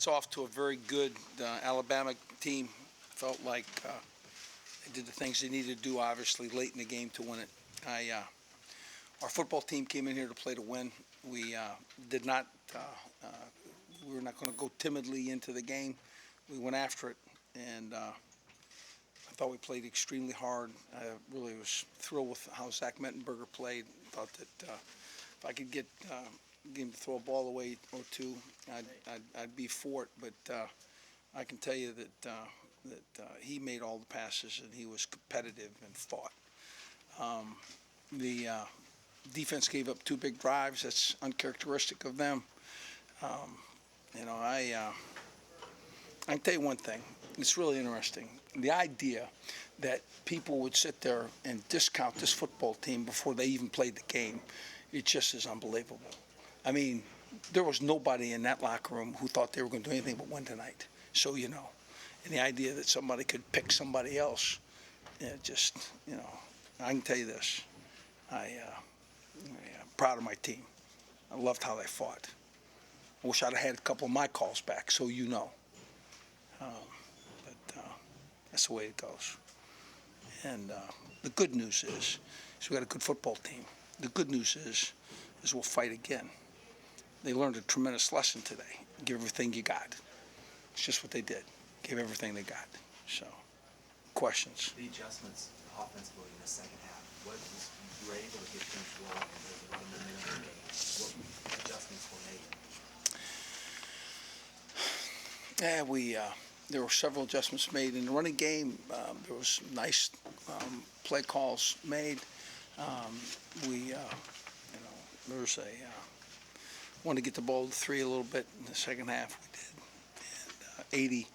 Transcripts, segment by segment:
It's off to a very good Alabama team. Felt like they did the things they needed to do, obviously, late in the game to win it. Our football team came in here to play to win. We did not, we were not going to go timidly into the game. We went after it, and I thought we played extremely hard. I really was thrilled with how Zach Mettenberger played. Thought that if I could get him to throw a ball away or two, I'd be for it. But I can tell you that he made all the passes and he was competitive and fought. The defense gave up 2 big drives. That's uncharacteristic of them. I can tell you one thing. It's really interesting. The idea that people would sit there and discount this football team before they even played the game, it just is unbelievable. I mean, there was nobody in that locker room who thought they were going to do anything but win tonight. So you know. And the idea that somebody could pick somebody else, it just, I can tell you this. I'm proud of my team. I loved how they fought. I wish I'd have had a couple of my calls back, so you know. But that's the way it goes. And the good news is we got a good football team. The good news is we'll fight again. They learned a tremendous lesson today. Give everything you got. It's just what they did. Give everything they got. So, questions? The adjustments offensively in the second half. You were able to get things rolling, and there was a lot of momentum in the game. What adjustments were made? Yeah, there were several adjustments made in the running game. There was nice play calls made. There's wanted to get the ball to 3 a little bit in the second half. We did. And 80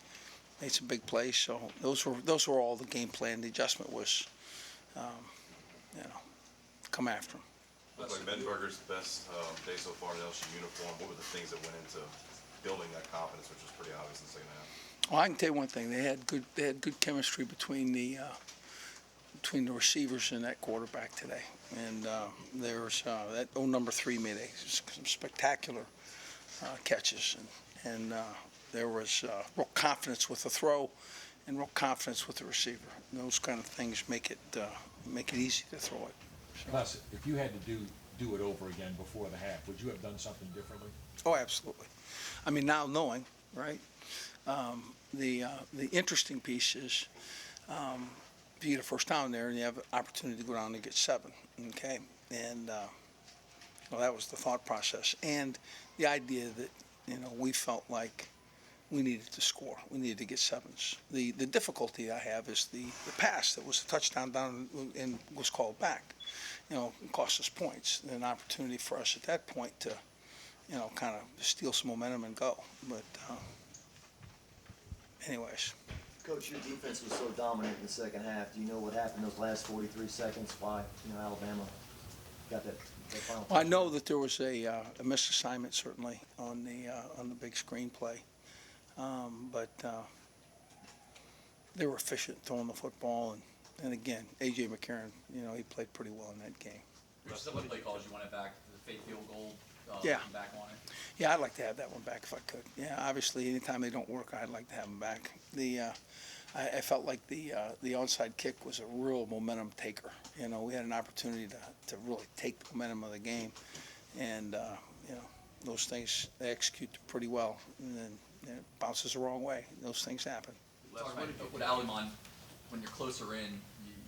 made some big plays. So those were all the game plan. The adjustment was, come after them. Looks like Mettenberger's best day so far in the LSU uniform. What were the things that went into building that confidence, which was pretty obvious in the second half? Well, I can tell you one thing. They had good chemistry between the receivers and that quarterback today. And there was that number 3 made some spectacular catches, and there was real confidence with the throw and real confidence with the receiver. And those kind of things make it easy to throw it. So. Plus, if you had to do it over again before the half, would you have done something differently? Oh, absolutely. I mean, now knowing, right? The interesting piece is if you get a first down there and you have an opportunity to go down and get 7, okay? And that was the thought process. And the idea that, we felt like we needed to score. We needed to get 7s. The difficulty I have is the pass that was a touchdown down and was called back. Cost us points. An opportunity for us at that point to, kind of steal some momentum and go. But anyways. Coach, your defense was so dominant in the second half. Do you know what happened those last 43 seconds? Why, Alabama got that final? Well, I know that there was a missed assignment certainly on the big screen play, but they were efficient throwing the football, and again, A.J. McCarron, he played pretty well in that game. Which some of the play calls you want it back, the fake field goal, Yeah. back on it? Yeah, I'd like to have that one back if I could. Yeah, obviously, anytime they don't work, I'd like to have them back. I felt like the onside kick was a real momentum taker. We had an opportunity to really take the momentum of the game, and those things they execute pretty well, and then it bounces the wrong way. Those things happen. With Alimon, when you're closer in,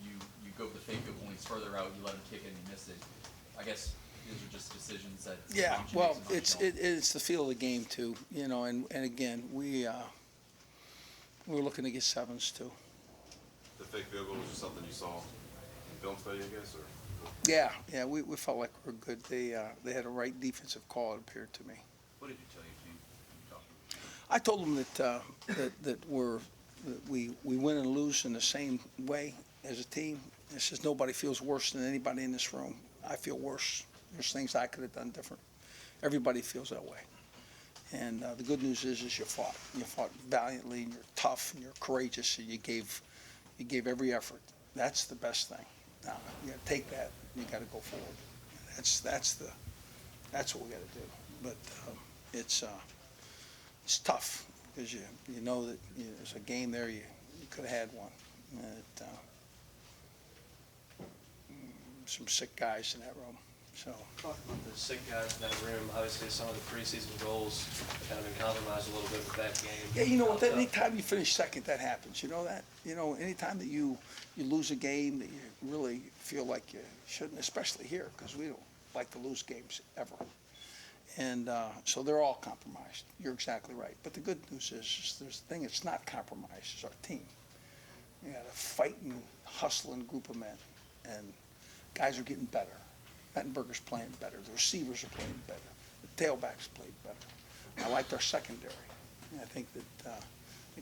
you go for the fake field goal. When he's further out, you let him kick it and you miss it. I guess these are just decisions that. Yeah, well, it's the feel of the game too, and again we're looking to get 7s too. The fake field goal was just something you saw in film study, I guess, or? Yeah, we felt like we were good. They had a right defensive call, it appeared to me. What did you tell your team? I told them that we win and lose in the same way as a team. It says nobody feels worse than anybody in this room. I feel worse. There's things I could have done different. Everybody feels that way. And the good news is you fought. You fought valiantly, and you're tough, and you're courageous, and you gave every effort. That's the best thing. Now you got to take that. And you got to go forward. That's what we got to do. But it's tough. because you know that there's a game there, you could have had one. Some sick guys in that room, so. Talk about the sick guys in that room. Obviously, some of the preseason goals have kind of been compromised a little bit with that game. Yeah, you know what, How tough- anytime you finish second, that happens, you know that? You know, anytime that you lose a game that you really feel like you shouldn't, especially here, because we don't like to lose games ever. And so they're all compromised. You're exactly right. But the good news is there's a thing that's not compromised, is our team. You got a fighting, hustling group of men, and guys are getting better. Mettenberger's playing better. The receivers are playing better. The tailbacks played better. I liked our secondary. I think that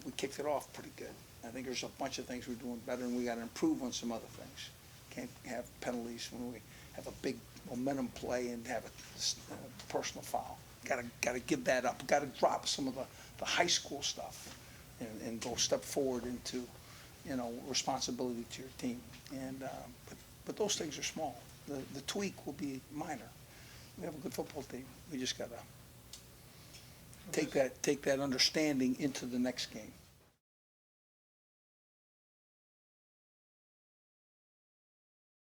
we kicked it off pretty good. I think there's a bunch of things we're doing better, and we got to improve on some other things. Can't have penalties when we have a big momentum play and have a personal foul. Got to give that up. Got to drop some of the high school stuff and go step forward into, responsibility to your team. And but those things are small. The tweak will be minor. We have a good football team. We just got to take that understanding into the next game.